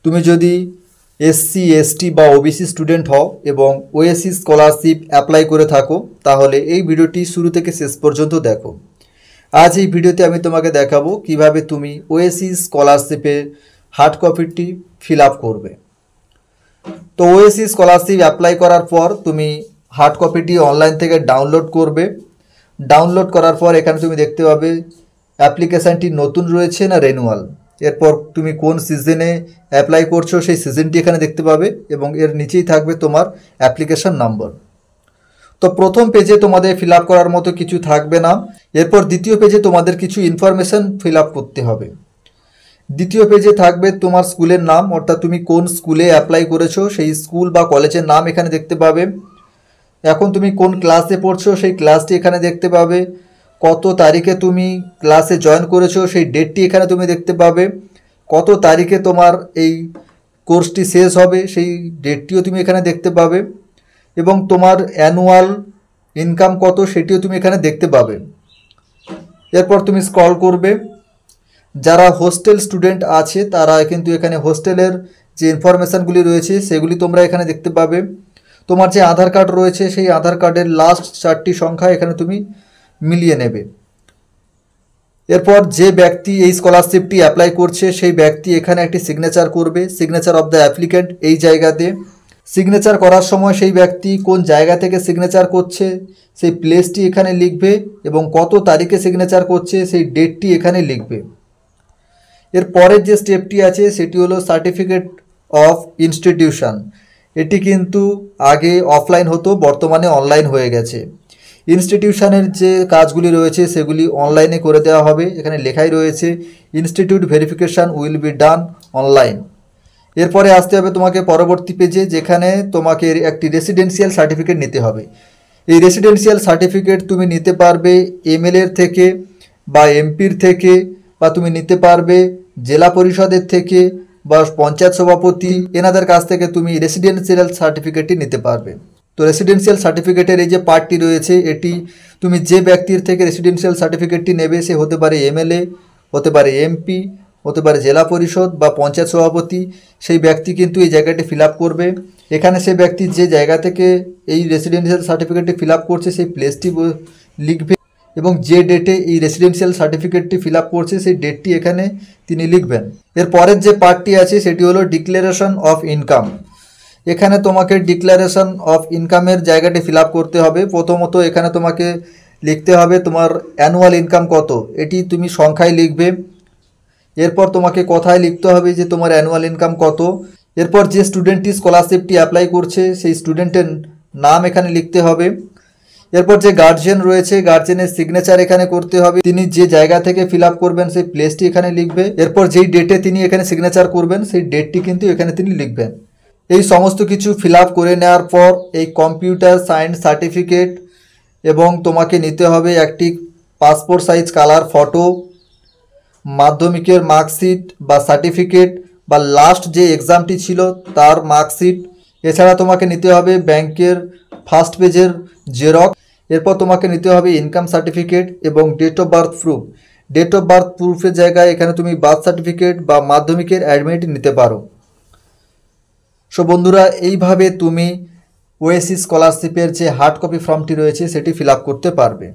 তুমি যদি SC ST বা ওবিসি স্টুডেন্ট হও এবং ওএসসি স্কলারশিপ অ্যাপ্লাই করে থাকো তাহলে এই ভিডিওটি শুরু থেকে শেষ পর্যন্ত দেখো। আজ এই ভিডিওতে আমি তোমাকে দেখাবো কিভাবে তুমি ওএসসি স্কলারশিপের হার্ড কপিটি ফিল আপ করবে। তো ওএসসি স্কলারশিপ অ্যাপ্লাই করার পর তুমি হার্ড কপিটি অনলাইন থেকে ডাউনলোড করবে। ডাউনলোড করার পর এখানে তুমি দেখতে পাবে অ্যাপ্লিকেশানটি নতুন রয়েছে না রেনুয়াল। এরপর তুমি কোন সিজনে অ্যাপ্লাই করছো সেই সিজনটি এখানে দেখতে পাবে এবং এর নিচেই থাকবে তোমার অ্যাপ্লিকেশান নাম্বার। তো প্রথম পেজে তোমাদের ফিল আপ করার মতো কিছু থাকবে না। এরপর দ্বিতীয় পেজে তোমাদের কিছু ইনফরমেশান ফিল আপ করতে হবে। দ্বিতীয় পেজে থাকবে তোমার স্কুলের নাম, অর্থাৎ তুমি কোন স্কুলে অ্যাপ্লাই করেছো সেই স্কুল বা কলেজের নাম এখানে দেখতে পাবে। এখন তুমি কোন ক্লাসে পড়ছো সেই ক্লাসটি এখানে দেখতে পাবে। কত তারিখে তুমি ক্লাসে জয়েন করেছো সেই ডেটটি এখানে তুমি দেখতে পাবে। কত তারিখে তোমার এই কোর্সটি শেষ হবে সেই ডেটটিও তুমি এখানে দেখতে পাবে এবং তোমার অ্যানুয়াল ইনকাম কত সেটিও তুমি এখানে দেখতে পাবে। এরপর তুমি স্ক্রল করবে। যারা হোস্টেল স্টুডেন্ট আছে তারা কিন্তু এখানে হোস্টেলের যে ইনফরমেশানগুলি রয়েছে সেগুলি তোমরা এখানে দেখতে পাবে। তোমার যে আধার কার্ড রয়েছে সেই আধার কার্ডের লাস্ট 4টি সংখ্যা এখানে তুমি মিলিয়ে নেবে। এরপর যে ব্যক্তি এই স্কলারশিপটি অ্যাপ্লাই করছে সেই ব্যক্তি এখানে একটি সিগনেচার করবে, সিগনেচার অফ দ্য অ্যাপ্লিক্যান্ট এই জায়গাতে। সিগনেচার করার সময় সেই ব্যক্তি কোন জায়গা থেকে সিগনেচার করছে সেই প্লেসটি এখানে লিখবে এবং কত তারিখে সিগনেচার করছে সেই ডেটটি এখানে লিখবে। এর পরের যে স্টেপটি আছে সেটি হলো সার্টিফিকেট অফ ইনস্টিটিউশন। এটি কিন্তু আগে অফলাইন হতো, বর্তমানে অনলাইন হয়ে গেছে। ইনস্টিটিউশনের যে কাজগুলি রয়েছে সেগুলি অনলাইনে করে দেওয়া হবে। এখানে লেখাই রয়েছে institute verification will be done online. এরপরে আসতে হবে তোমাকে পরবর্তী পেজে, যেখানে তোমাকে একটি রেসিডেন্সিয়াল সার্টিফিকেট নিতে হবে। এই রেসিডেন্সিয়াল সার্টিফিকেট তুমি নিতে পারবে এমএলএর থেকে বা এমপির থেকে, বা তুমি নিতে পারবে জেলা পরিষদের থেকে বা পঞ্চায়েত সভাপতি এনাদের কাছ থেকে তুমি রেসিডেন্সিয়াল সার্টিফিকেটটি নিতে পারবে। তো রেসিডেন্সিয়াল সার্টিফিকেটের এই যে পার্টটি রয়েছে এটি তুমি যে ব্যক্তির থেকে রেসিডেন্সিয়াল সার্টিফিকেটটি নেবে সে হতে পারে এমএলএ, হতে পারে এমপি, হতে পারে জেলা পরিষদ বা পঞ্চায়েত সভাপতি। সেই ব্যক্তি কিন্তু এই জায়গাটি ফিল আপ করবে। এখানে সে ব্যক্তি যে জায়গা থেকে এই রেসিডেন্সিয়াল সার্টিফিকেটটি ফিল আপ করছে সেই প্লেসটি লিখবে এবং যে ডেটে এই রেসিডেন্সিয়াল সার্টিফিকেটটি ফিল আপ করছে সেই ডেটটি এখানে তিনি লিখবেন। এর পরের যে পার্টটি আছে সেটি হলো ডিক্লারেশন অফ ইনকাম। এখানে তোমাকে ডিক্লারেশন অফ ইনকামের জায়গাটি ফিল আপ করতে হবে। প্রথমত এখানে তোমাকে লিখতে হবে তোমার অ্যানুয়াল ইনকাম কত, এটি তুমি সংখ্যায় লিখবে। এরপর তোমাকে কথায় লিখতে হবে যে তোমার অ্যানুয়াল ইনকাম কত। এরপর যে স্টুডেন্টটি স্কলারশিপটি অ্যাপ্লাই করছে সেই স্টুডেন্টের নাম এখানে লিখতে হবে। এরপর যে গার্জিয়ান রয়েছে গার্জিয়ানের সিগনেচার এখানে করতে হবে। তিনি যে জায়গা থেকে ফিল আপ করবেন সেই প্লেসটি এখানে লিখবে। এরপর যেই ডেটে তিনি এখানে সিগনেচার করবেন সেই ডেটটি কিন্তু এখানে তিনি লিখবেন। এই সমস্ত কিছু ফিল আপ করে নেওয়ার পর এই কম্পিউটার সাইন সার্টিফিকেট এবং তোমাকে নিতে হবে একটি পাসপোর্ট সাইজ কালার ফটো, মাধ্যমিকের মার্কশিট বা সার্টিফিকেট বা লাস্ট যে এক্সামটি ছিল তার মার্কশিট। এছাড়া তোমাকে নিতে হবে ব্যাংকের ফার্স্ট পেজের জেরক্স। এরপর তোমাকে নিতে হবে ইনকাম সার্টিফিকেট এবং date of birth proof. Date of birth প্রুফের জায়গায় এখানে তুমি বার্থ সার্টিফিকেট বা মাধ্যমিকের অ্যাডমিট নিতে পারো। সো বন্ধুরা, এইভাবে তুমি ওএসসি স্কলারশিপের যে হার্ড কপি ফর্মটি রয়েছে সেটি ফিল আপ করতে পারবে।